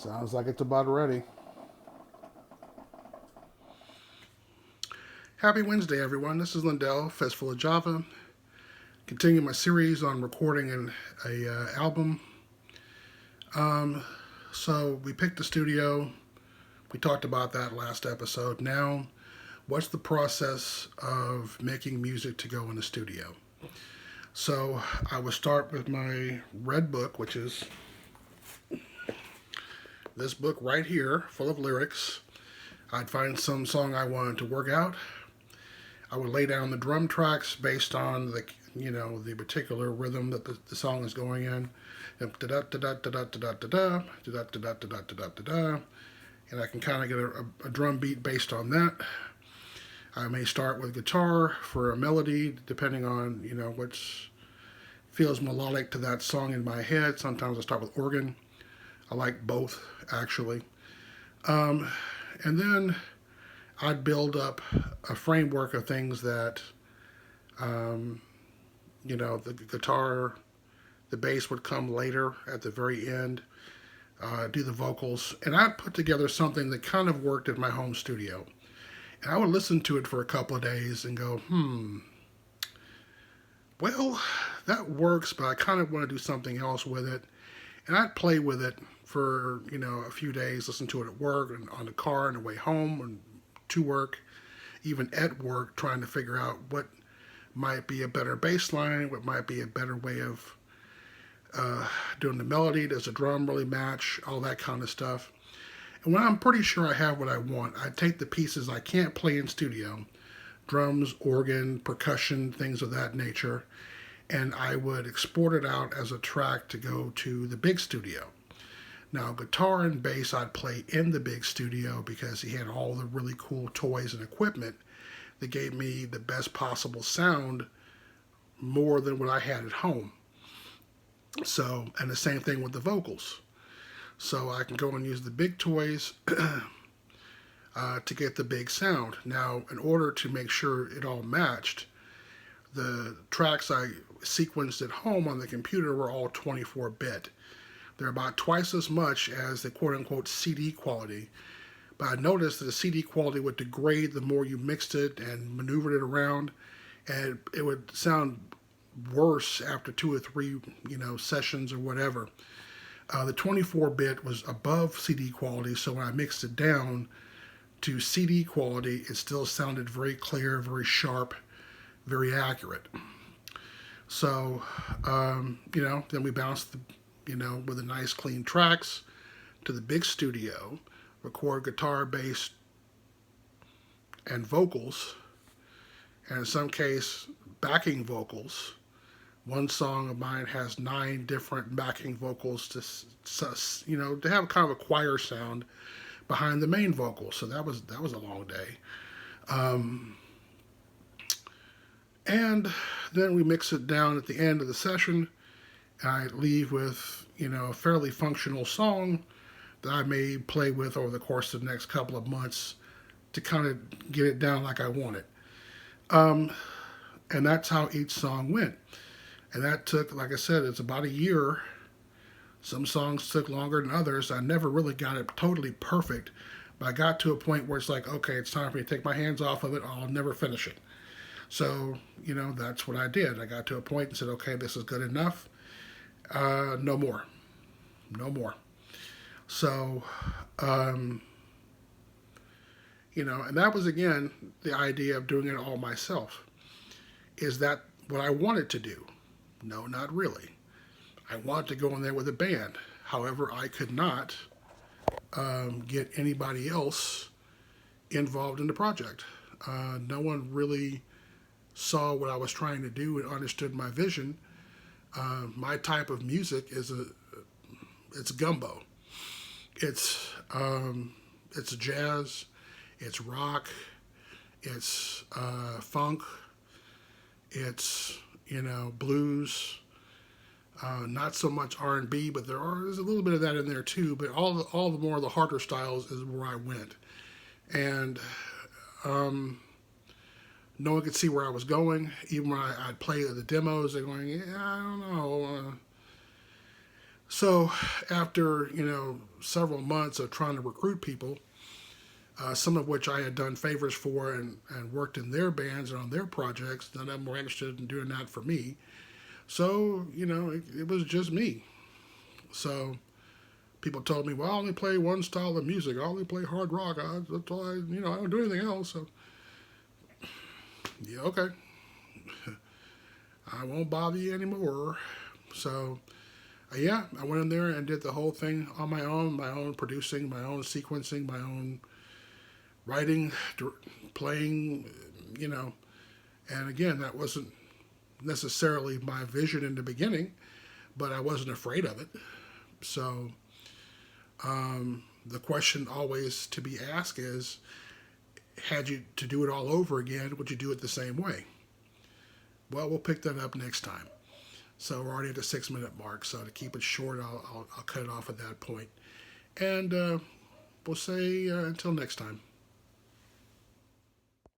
Sounds like it's about ready. Happy Wednesday, everyone. This is Lindell, Festival of Java. Continuing my series on recording a album. Um, so we picked the studio. We talked about that last episode. Now, what's the process of making music to go in the studio? So I would start with my red book, which is this book right here, full of lyrics. I'd find some song I wanted to work out. I would lay down the drum tracks based on the particular rhythm that the song is going in. And I can kind of get a drum beat based on that. I may start with guitar for a melody, depending on what feels melodic to that song in my head. Sometimes I start with organ. I like both actually, and then I'd build up a framework of things that, the guitar, the bass would come later at the very end, do the vocals, and I'd put together something that kind of worked at my home studio. And I would listen to it for a couple of days and go, well, that works, but I kind of want to do something else with it. And I'd play with it for, a few days, listen to it at work and on the car and the way home and to work, even at work, trying to figure out what might be a better bass line, what might be a better way of doing the melody. Does the drum really match? All that kind of stuff. And when I'm pretty sure I have what I want, I take the pieces I can't play in studio, drums, organ, percussion, things of that nature, and I would export it out as a track to go to the big studio. Now, guitar and bass I'd play in the big studio because he had all the really cool toys and equipment that gave me the best possible sound more than what I had at home. So, and the same thing with the vocals. So I can go and use the big toys to get the big sound. Now, in order to make sure it all matched, the tracks I sequenced at home on the computer were all 24-bit. They're about twice as much as the quote-unquote CD quality. But I noticed that the CD quality would degrade the more you mixed it and maneuvered it around, and it would sound worse after 2 or 3, sessions or whatever. The 24-bit was above CD quality, so when I mixed it down to CD quality, it still sounded very clear, very sharp, very accurate. So, then we bounced, with the nice clean tracks to the big studio, record guitar, bass, and vocals, and in some case, backing vocals. One song of mine has 9 different backing vocals to have kind of a choir sound behind the main vocal. So that was a long day. And then we mix it down at the end of the session. I leave with, a fairly functional song that I may play with over the course of the next couple of months to kind of get it down like I want it. And that's how each song went. And that took, like I said, it's about a year. Some songs took longer than others. I never really got it totally perfect, but I got to a point where it's like, okay, it's time for me to take my hands off of it. I'll never finish it. So, that's what I did. I got to a point and said, okay, this is good enough. No more. No more. So, and that was, again, the idea of doing it all myself. Is that what I wanted to do? No, not really. I wanted to go in there with a band. However, I could not get anybody else involved in the project. No one really saw what I was trying to do and understood my vision. My type of music it's gumbo. It's jazz, it's rock, it's funk, it's blues. Not so much R&B, but there's a little bit of that in there too. But all the more of the harder styles is where I went, and no one could see where I was going. Even when I'd play the demos, they're going, yeah, I don't know. So after several months of trying to recruit people, some of which I had done favors for and worked in their bands and on their projects, none of them were interested in doing that for me. So it was just me. So people told me, well, I only play one style of music. I only play hard rock. That's all I don't do anything else. So yeah, okay. I won't bother you anymore. So yeah, I went in there and did the whole thing on my own producing, my own sequencing, my own writing, playing, you know. And again, that wasn't necessarily my vision in the beginning, but I wasn't afraid of it. So the question always to be asked is, had you to do it all over again, would you do it the same way? Well, we'll pick that up next time. So we're already at the 6 minute mark. So to keep it short, I'll cut it off at that point. And we'll say until next time.